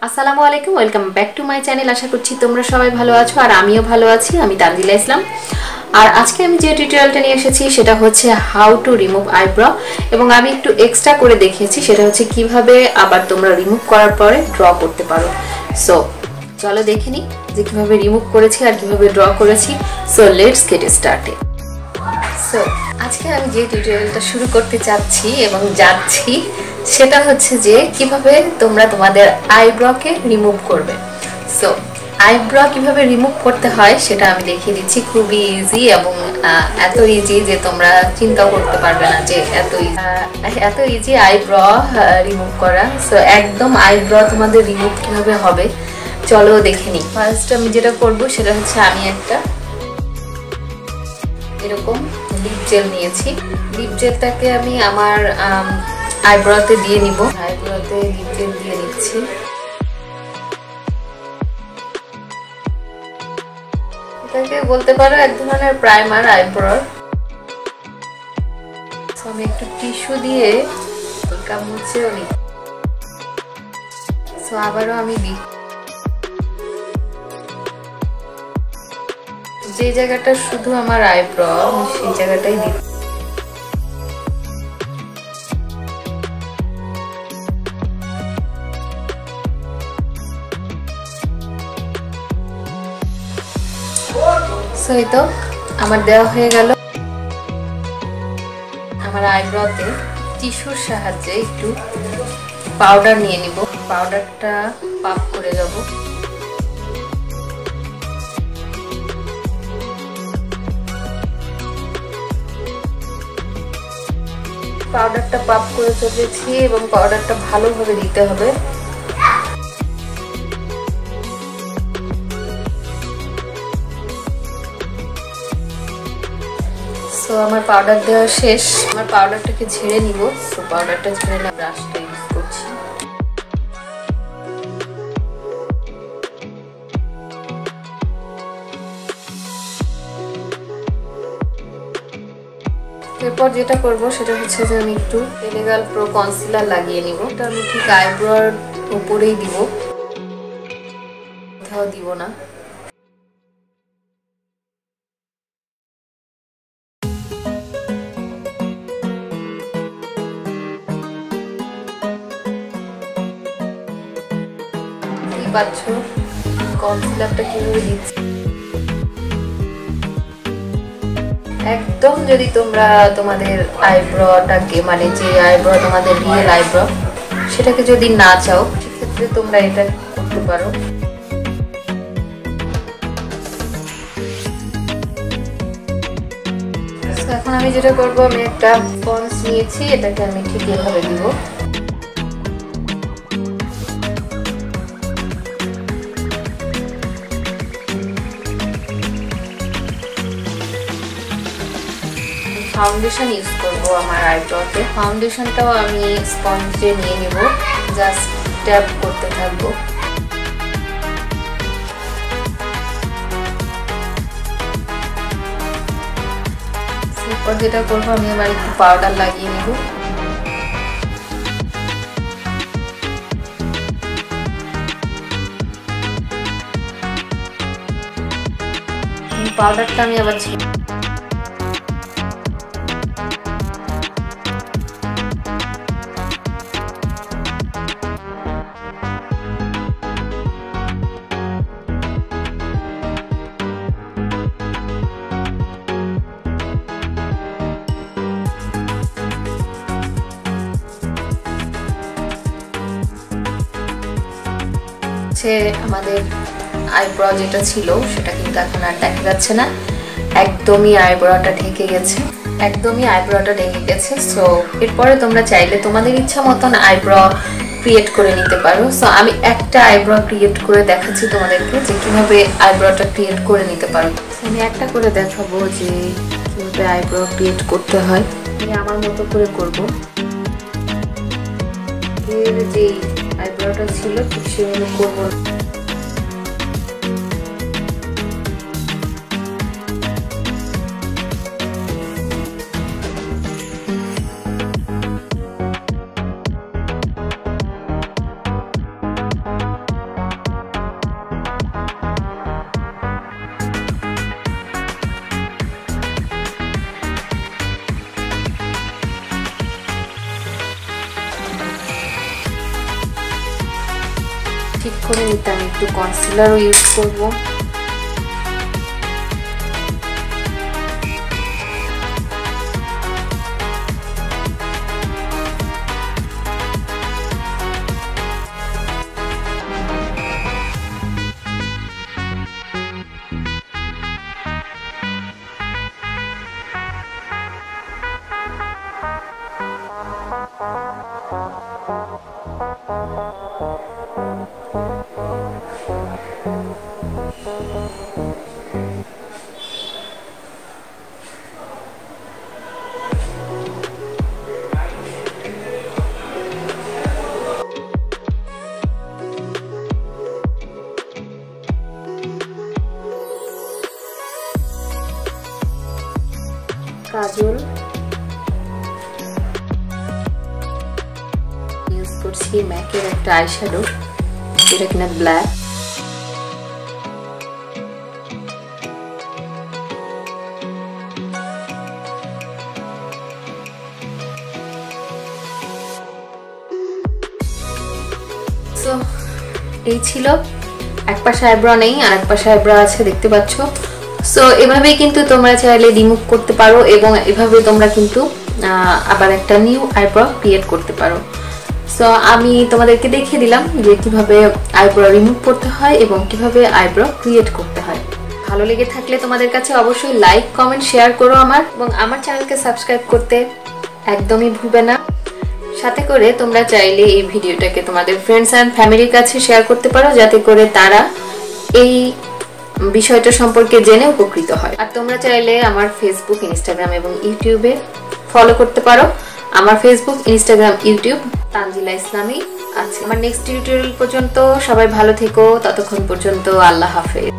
আসসালামু আলাইকুম, welcome back to my channel. আশা করছি তোমরা সবাই ভালো আছো আর আমিও ভালো আছি। আমি তানজিলা ইসলাম। আর আজকে আমি যে টিউটোরিয়ালটা নিয়ে এসেছি সেটা হচ্ছে হাউ টু রিমুভ আইব্রো, এবং আমি একটু এক্সট্রা করে দেখিয়েছি সেটা হচ্ছে কিভাবে আবার তোমরা রিমুভ করার পরে ড্র করতে পারো। সো চলো দেখে নিই যে কিভাবে রিমুভ করেছি আর কিভাবে ড্র করেছি। So let's get started. So আজকে আমি যে টিউটোরিয়ালটা শুরু করতে চাচ্ছি এবং যাচ্ছি সেটা হচ্ছে যে কিভাবে তোমরা তোমাদের আইব্রোকে রিমুভ করবে। সো আইব্রো কিভাবে রিমুভ করতে হয় সেটা আমি দেখিয়ে দিচ্ছি। খুবই ইজি এবং এত ইজি যে তোমরা চিন্তাও করতে পারবে না যে এত ইজি আইব্রো রিমুভ করা। সো একদম আইব্রো তোমাদের রিমুভ কিভাবে হবে চলো দেখে নিই। ফার্স্ট আমি যেটা করব সেটা হচ্ছে আমি একটা এরকম লিপ জেল নিয়েছি। লিপ জেলটাকে আমি আমার আইব্রোতে দিয়ে নিব। আইব্রোতে লিপ জেল দিয়ে নিচ্ছি। এটাকে বলতে পারো এক ধরনের প্রাইমার আইব্রোর। আমি একটু টিস্যু দিয়ে হালকা মুছেও নিই। সো আবারও আমি দিই। যে জায়গাটা শুধু আমার আইব্রো সেই জায়গাটাই দিই। সো এই তো আমার দেওয়া হয়ে গেল। আমার আইব্রোতে টিস্যুর সাহায্যে একটু পাউডার নিয়ে নিব। পাউডারটা পাপ করে যাব। পাউডারটা পাপ করে চলেছি এবং পাউডারটা ভালোভাবে দিতে হবে। সো আমার পাউডার দেওয়া শেষ। আমার পাউডারটাকে ঝেড়ে নিব। সো পাউডারটা ঝেড়ে না ব্রাশটা ইউজ করছি। এরপর যেটা করব সেটা হচ্ছে যে আমি একটু এলিগাল প্রো কনসিলার লাগিয়ে নিব। এটা আমি ঠিক আইব্রোর উপরেই দিব, কোথাও দিব না। কি পাচ্ছ কনসিলারটা কিভাবে দিচ্ছি। একদম যদি তোমরা তোমাদের আইব্রোটাকে মানে যে আইব্রো তোমাদের রিয়েল আইব্রো সেটাকে যদি না চাও সেক্ষেত্রে তোমরা এটা করতে পারো। এখন আমি যেটা করব, আমি একটা স্পঞ্জ নিয়েছি, এটাকে আমি ঠিক এভাবে দিব। ফাউন্ডেশন ইউজ করব আমার আইব্রোতে। ফাউন্ডেশনটাও আমি স্পঞ্জে নিয়ে নিব, জাস্ট ট্যাপ করতে থাকবো। এরপর যেটা করবো, আমি আবার একটু পাউডার লাগিয়ে নিব। পাউডারটা আমি আবার আমাদের আইব্রো যেটা ছিল সেটা কিন্তু এখন আর দেখা যাচ্ছে না। একদমই আইব্রোটা ঢেকে গেছে, একদমই আইব্রোটা ঢেকে গেছে। সো এরপরে তোমরা চাইলে তোমাদের ইচ্ছা মতন আইব্রো ক্রিয়েট করে নিতে পারো। সো আমি একটা আইব্রো ক্রিয়েট করে দেখাচ্ছি তোমাদেরকে যে কিভাবে আইব্রোটা ক্রিয়েট করে নিতে পারো। আমি একটা করে দেখাবো যে কিভাবে আইব্রো ক্রিয়েট করতে হয়। আমি আমার মতো করে করব। এর যে আইব্রোটা ছিল ঠিক সেভাবে করবো। ঠিক করে নিতে আমি একটু কনসিলারও ইউজ করব। কাজল ইউজ করছি ম্যাকের একটা আইশ্যাডো, এটা কিনা ব্ল্যাক। সো এই ছিল, এক পাশে আইব্রো নেই আর এক পাশে আইব্রো আছে, দেখতে পাচ্ছ। সো এভাবেই কিন্তু তোমরা চাইলে রিমুভ করতে পারো এবং এভাবে তোমরা কিন্তু আবার একটা নিউ আইব্রো ক্রিয়েট করতে পারো। সো আমি তোমাদেরকে দেখিয়ে দিলাম যে কিভাবে আইব্রো রিমুভ করতে হয় এবং কিভাবে আইব্রো ক্রিয়েট করতে হয়। ভালো লেগে থাকলে তোমাদের কাছে অবশ্যই লাইক, কমেন্ট, শেয়ার করো আমার, এবং আমার চ্যানেলকে সাবস্ক্রাইব করতে একদমই ভুলবে না। সাথে করে তোমরা চাইলে এই ভিডিওটাকে তোমাদের ফ্রেন্ডস অ্যান্ড ফ্যামিলির কাছে শেয়ার করতে পারো, যাতে করে তারা এই বিষয়টা সম্পর্কে জেনে উপকৃত হয়। আর তোমরা চাইলে আমার ফেসবুক, ইনস্টাগ্রাম এবং ইউটিউবে ফলো করতে পারো। আমার ফেসবুক, ইনস্টাগ্রাম, ইউটিউব তানজিলা ইসলামই আছে। আমার নেক্সট টিউটোরিয়াল পর্যন্ত সবাই ভালো থেকো, ততক্ষণ পর্যন্ত আল্লাহ হাফেজ।